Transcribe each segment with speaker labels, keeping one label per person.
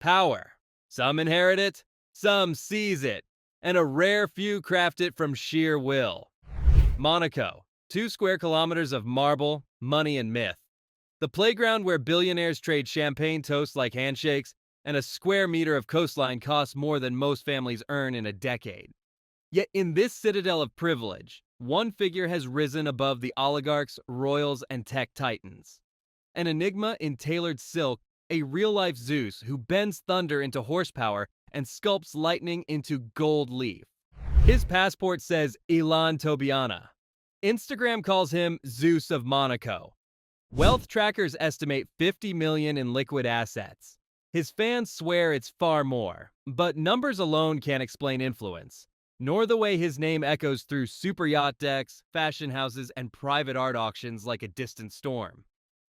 Speaker 1: Power. Some inherit it, some seize it, and a rare few craft it from sheer will. Monaco. 2 square kilometers of marble, money, and myth. The playground where billionaires trade champagne toasts like handshakes, and a square meter of coastline costs more than most families earn in a decade. Yet in this citadel of privilege, one figure has risen above the oligarchs, royals, and tech titans. An enigma in tailored silk, a real-life Zeus who bends thunder into horsepower and sculpts lightning into gold leaf. His passport says Ilan Tobianah. Instagram calls him Zeus of Monaco. Wealth trackers estimate 50 million in liquid assets. His fans swear it's far more, but numbers alone can't explain influence, nor the way his name echoes through super yacht decks, fashion houses, and private art auctions like a distant storm.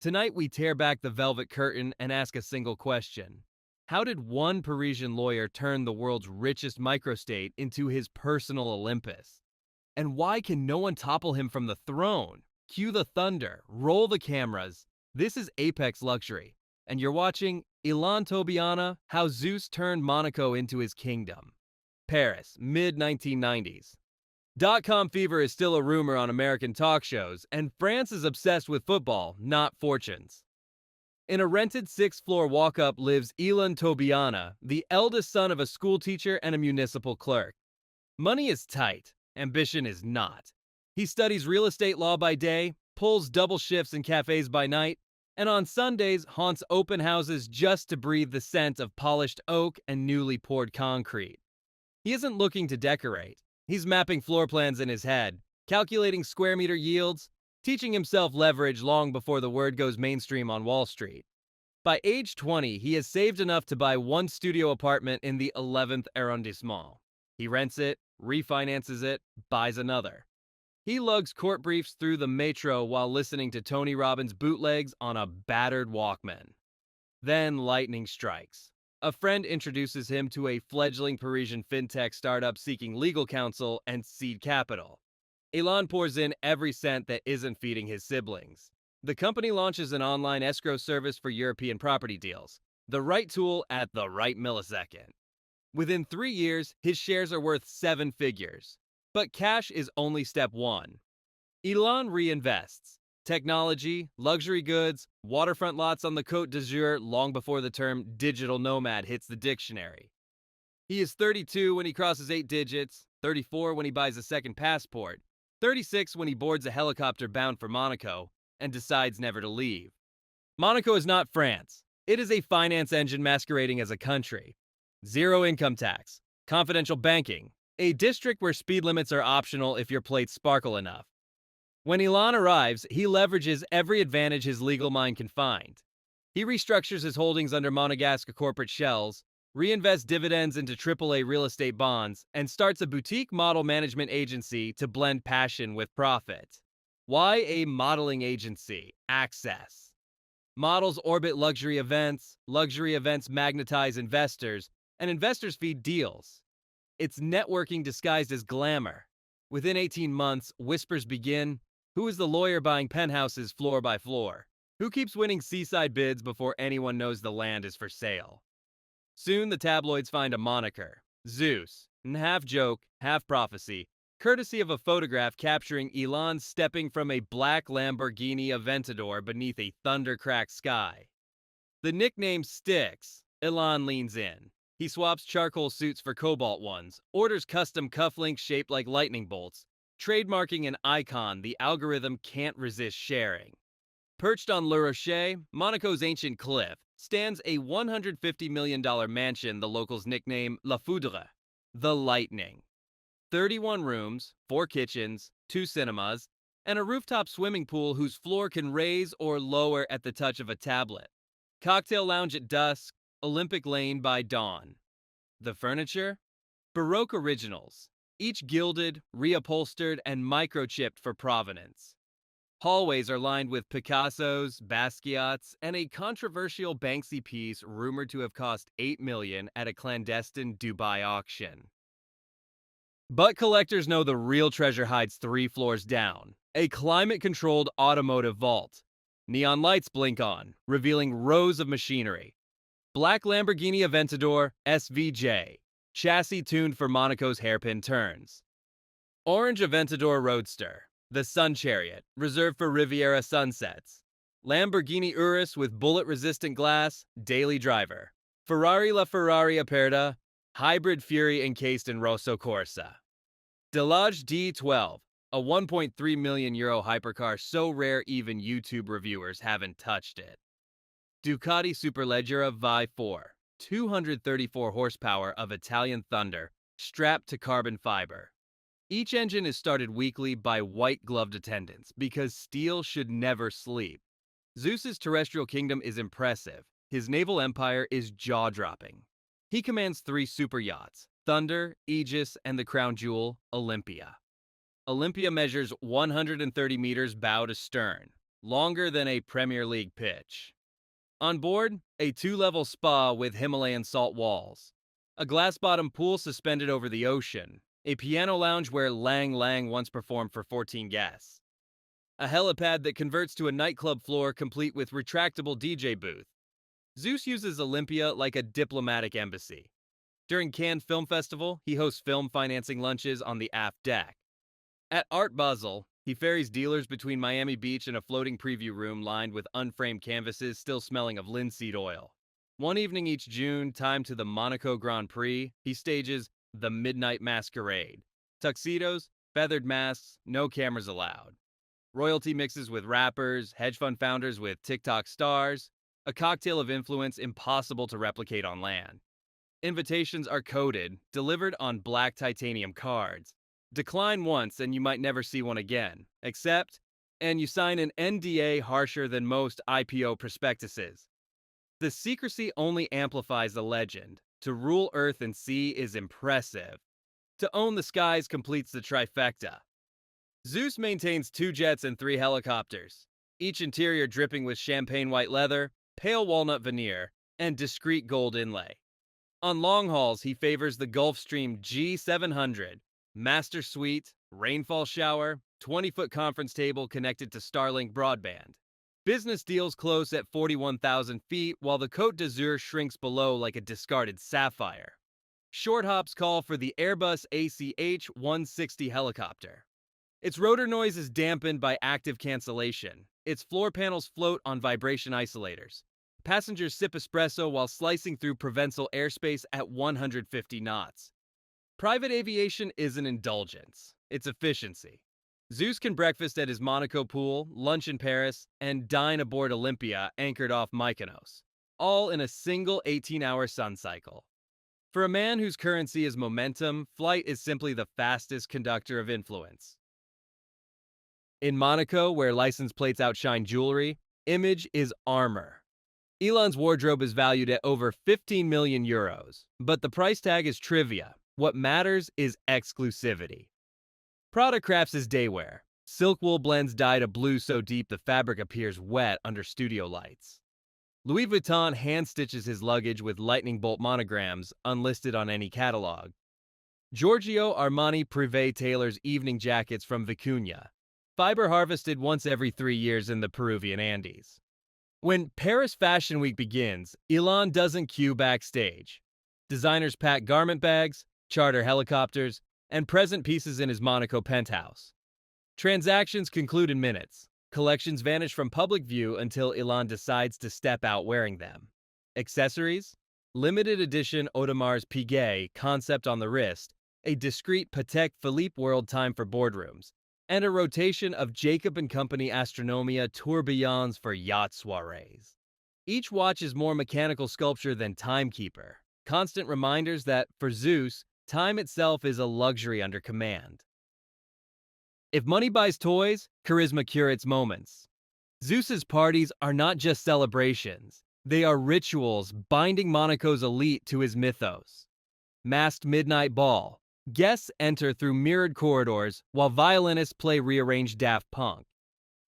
Speaker 1: Tonight we tear back the velvet curtain and ask a single question. How did one Parisian lawyer turn the world's richest microstate into his personal Olympus? And why can no one topple him from the throne? Cue the thunder, roll the cameras. This is Apex Luxury, and you're watching Ilan Tobianah, How Zeus Turned Monaco into His Kingdom. Paris, mid-1990s. Dot-com fever is still a rumor on American talk shows, and France is obsessed with football, not fortunes. In a rented 6th-floor walk-up lives Ilan Tobianah, the eldest son of a schoolteacher and a municipal clerk. Money is tight, ambition is not. He studies real estate law by day, pulls double shifts in cafes by night, and on Sundays haunts open houses just to breathe the scent of polished oak and newly poured concrete. He isn't looking to decorate. He's mapping floor plans in his head, calculating square meter yields, teaching himself leverage long before the word goes mainstream on Wall Street. By age 20, he has saved enough to buy one studio apartment in the 11th arrondissement. He rents it, refinances it, buys another. He lugs court briefs through the metro while listening to Tony Robbins bootlegs on a battered Walkman. Then lightning strikes. A friend introduces him to a fledgling Parisian fintech startup seeking legal counsel and seed capital. Ilan pours in every cent that isn't feeding his siblings. The company launches an online escrow service for European property deals. The right tool at the right millisecond. Within 3 years, his shares are worth 7 figures. But cash is only step one. Ilan reinvests. Technology, luxury goods, waterfront lots on the Côte d'Azur long before the term digital nomad hits the dictionary. He is 32 when he crosses 8 digits, 34 when he buys a second passport, 36 when he boards a helicopter bound for Monaco, and decides never to leave. Monaco is not France. It is a finance engine masquerading as a country. Zero income tax, confidential banking, a district where speed limits are optional if your plates sparkle enough. When Ilan arrives, he leverages every advantage his legal mind can find. He restructures his holdings under Monegasque corporate shells, reinvests dividends into AAA real estate bonds, and starts a boutique model management agency to blend passion with profit. Why a modeling agency? Access. Models orbit luxury events magnetize investors, and investors feed deals. It's networking disguised as glamour. Within 18 months, whispers begin. Who is the lawyer buying penthouses floor by floor? Who keeps winning seaside bids before anyone knows the land is for sale? Soon the tabloids find a moniker, Zeus, and half joke, half prophecy, courtesy of a photograph capturing Ilan stepping from a black Lamborghini Aventador beneath a thunder-cracked sky. The nickname sticks. Ilan leans in. He swaps charcoal suits for cobalt ones, orders custom cufflinks shaped like lightning bolts, trademarking an icon the algorithm can't resist sharing. Perched on Le Rocher, Monaco's ancient cliff, stands a $150 million mansion the locals nickname La Foudre, the Lightning. 31 rooms, 4 kitchens, 2 cinemas, and a rooftop swimming pool whose floor can raise or lower at the touch of a tablet. Cocktail lounge at dusk, Olympic Lane by dawn. The furniture? Baroque originals, each gilded, reupholstered, and microchipped for provenance. Hallways are lined with Picassos, Basquiats, and a controversial Banksy piece rumored to have cost $8 million at a clandestine Dubai auction. But collectors know the real treasure hides 3 floors down, a climate-controlled automotive vault. Neon lights blink on, revealing rows of machinery. Black Lamborghini Aventador SVJ, chassis tuned for Monaco's hairpin turns. Orange Aventador Roadster, the Sun Chariot, reserved for Riviera sunsets. Lamborghini Urus with bullet-resistant glass, daily driver. Ferrari LaFerrari Aperta, hybrid Fury encased in Rosso Corsa. Delage D12, a 1.3 million euro hypercar so rare even YouTube reviewers haven't touched it. Ducati Superleggera Vi 4, 234 horsepower of Italian thunder, strapped to carbon fiber. Each engine is started weekly by white-gloved attendants because steel should never sleep. Zeus's terrestrial kingdom is impressive. His naval empire is jaw-dropping. He commands 3 super yachts, Thunder, Aegis, and the crown jewel, Olympia. Olympia measures 130 meters bow to stern, longer than a Premier League pitch. On board, a 2-level spa with Himalayan salt walls, a glass-bottom pool suspended over the ocean, a piano lounge where Lang Lang once performed for 14 guests, a helipad that converts to a nightclub floor complete with retractable DJ booth. Zeus uses Olympia like a diplomatic embassy. During Cannes Film Festival, he hosts film financing lunches on the aft deck. At Art Basel, he ferries dealers between Miami Beach and a floating preview room lined with unframed canvases still smelling of linseed oil. One evening each June, timed to the Monaco Grand Prix, he stages the Midnight Masquerade. Tuxedos, feathered masks, no cameras allowed. Royalty mixes with rappers, hedge fund founders with TikTok stars, a cocktail of influence impossible to replicate on land. Invitations are coded, delivered on black titanium cards. Decline once and you might never see one again. Accept, and you sign an NDA harsher than most IPO prospectuses. The secrecy only amplifies the legend. To rule earth and sea is impressive. To own the skies completes the trifecta. Zeus maintains 2 jets and 3 helicopters, each interior dripping with champagne white leather, pale walnut veneer, and discreet gold inlay. On long hauls, he favors the Gulfstream G700, master suite, rainfall shower, 20-foot conference table connected to Starlink broadband. Business deals close at 41,000 feet, while the Côte d'Azur shrinks below like a discarded sapphire. Short hops call for the Airbus ACH-160 helicopter. Its rotor noise is dampened by active cancellation. Its floor panels float on vibration isolators. Passengers sip espresso while slicing through Provençal airspace at 150 knots. Private aviation is an indulgence. It's efficiency. Zeus can breakfast at his Monaco pool, lunch in Paris, and dine aboard Olympia anchored off Mykonos, all in a single 18-hour sun cycle. For a man whose currency is momentum, flight is simply the fastest conductor of influence. In Monaco, where license plates outshine jewelry, image is armor. Ilan's wardrobe is valued at over 15 million euros, but the price tag is trivia. What matters is exclusivity. Prada crafts his daywear. Silk wool blends dyed a blue so deep the fabric appears wet under studio lights. Louis Vuitton hand-stitches his luggage with lightning bolt monograms unlisted on any catalog. Giorgio Armani Privé tailors evening jackets from Vicuña, fiber harvested once every 3 years in the Peruvian Andes. When Paris Fashion Week begins, Ilan doesn't queue backstage. Designers pack garment bags, charter helicopters, and present pieces in his Monaco penthouse. Transactions conclude in minutes. Collections vanish from public view until Ilan decides to step out wearing them. Accessories? Limited edition Audemars Piguet concept on the wrist, a discreet Patek Philippe world time for boardrooms, and a rotation of Jacob & Company Astronomia tourbillons for yacht soirees. Each watch is more mechanical sculpture than timekeeper, constant reminders that, for Zeus, time itself is a luxury under command. If money buys toys, charisma curates moments. Zeus's parties are not just celebrations. They are rituals binding Monaco's elite to his mythos. Masked midnight ball. Guests enter through mirrored corridors while violinists play rearranged Daft Punk.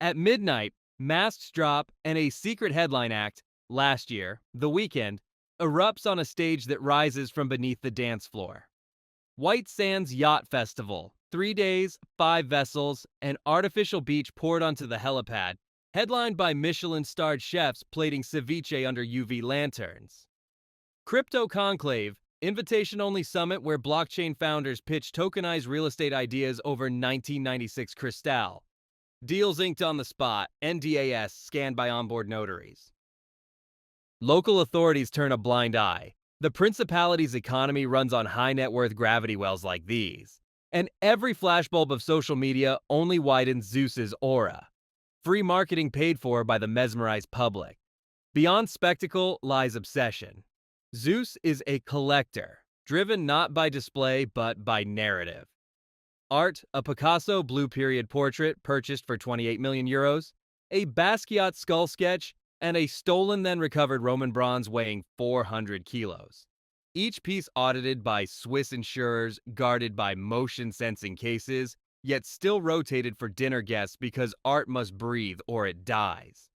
Speaker 1: At midnight, masks drop and a secret headline act, last year, The Weeknd, erupts on a stage that rises from beneath the dance floor. White Sands Yacht Festival, 3 days, 5 vessels, an artificial beach poured onto the helipad, headlined by Michelin-starred chefs plating ceviche under UV lanterns. Crypto Conclave, invitation-only summit where blockchain founders pitch tokenized real estate ideas over 1996 Cristal. Deals inked on the spot, NDAS scanned by onboard notaries. Local authorities turn a blind eye. The principality's economy runs on high-net-worth gravity wells like these. And every flashbulb of social media only widens Zeus's aura. Free marketing paid for by the mesmerized public. Beyond spectacle lies obsession. Zeus is a collector, driven not by display but by narrative. Art, a Picasso Blue Period portrait purchased for 28 million euros, a Basquiat skull sketch, and a stolen then recovered Roman bronze weighing 400 kilos. Each piece audited by Swiss insurers, guarded by motion-sensing cases, yet still rotated for dinner guests because art must breathe or it dies.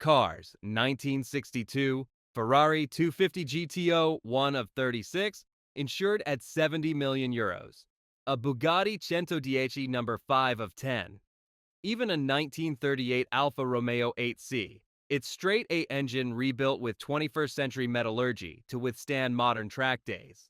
Speaker 1: Cars, 1962, Ferrari 250 GTO 1 of 36, insured at 70 million euros. A Bugatti 110 number 5 of 10. Even a 1938 Alfa Romeo 8C, its straight 8 engine rebuilt with 21st century metallurgy to withstand modern track days.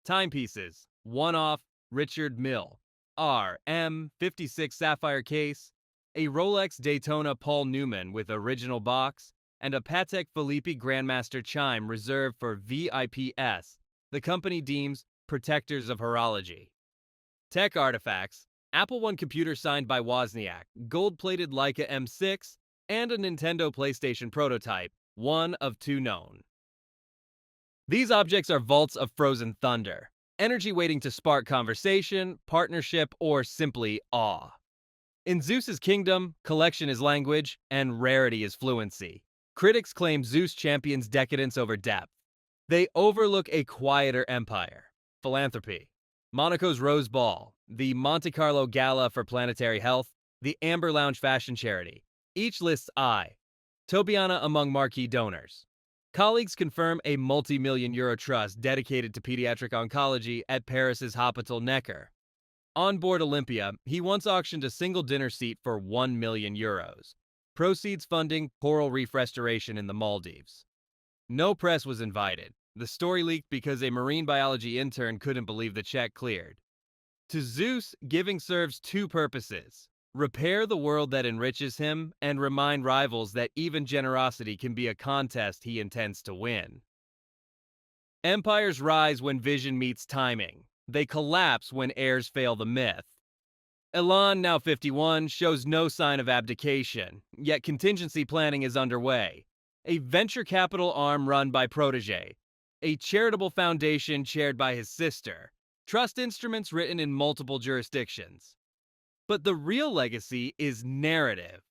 Speaker 1: Timepieces, one-off Richard Mille, RM56 sapphire case, a Rolex Daytona Paul Newman with original box, and a Patek Philippe Grandmaster chime reserved for VIPs, the company deems protectors of horology. Tech artifacts, Apple One computer signed by Wozniak, gold-plated Leica M6, and a Nintendo PlayStation prototype, one of 2 known. These objects are vaults of frozen thunder, energy waiting to spark conversation, partnership, or simply awe. In Zeus's kingdom, collection is language, and rarity is fluency. Critics claim Zeus champions decadence over depth. They overlook a quieter empire, Philanthropy. Monaco's Rose Ball, the Monte Carlo Gala for Planetary Health, the Amber Lounge Fashion Charity. Each lists Tobianah among marquee donors. Colleagues confirm a multi-million euro trust dedicated to pediatric oncology at Paris's Hôpital Necker. On board Olympia, he once auctioned a single dinner seat for 1 million euros. Proceeds funding coral reef restoration in the Maldives. No press was invited. The story leaked because a marine biology intern couldn't believe the check cleared. To Zeus, giving serves 2 purposes: repair the world that enriches him, and remind rivals that even generosity can be a contest he intends to win. Empires rise when vision meets timing. They collapse when heirs fail the myth. Ilan, now 51, shows no sign of abdication, yet contingency planning is underway. A venture capital arm run by protege, a charitable foundation chaired by his sister, trust instruments written in multiple jurisdictions. But the real legacy is narrative.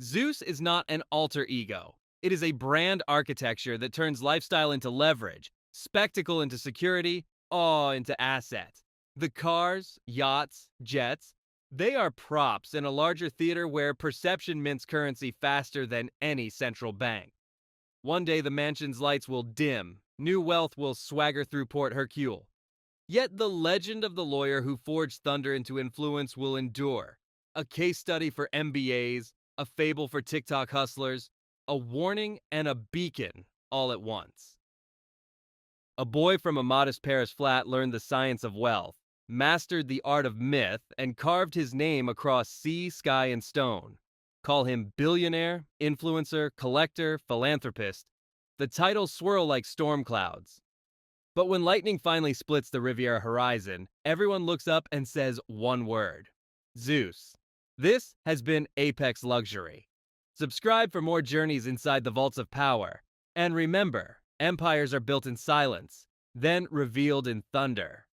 Speaker 1: Zeus is not an alter ego. It is a brand architecture that turns lifestyle into leverage, spectacle into security, awe into asset. The cars, yachts, jets, they are props in a larger theater where perception mints currency faster than any central bank. One day the mansion's lights will dim, new wealth will swagger through Port Hercule. Yet the legend of the lawyer who forged thunder into influence will endure. A case study for MBAs, a fable for TikTok hustlers, a warning and a beacon all at once. A boy from a modest Paris flat learned the science of wealth, mastered the art of myth, and carved his name across sea, sky, and stone. Call him billionaire, influencer, collector, philanthropist. The titles swirl like storm clouds. But when lightning finally splits the Riviera horizon, everyone looks up and says one word: Zeus. This has been Apex Luxury. Subscribe for more journeys inside the vaults of power. And remember, empires are built in silence, then revealed in thunder.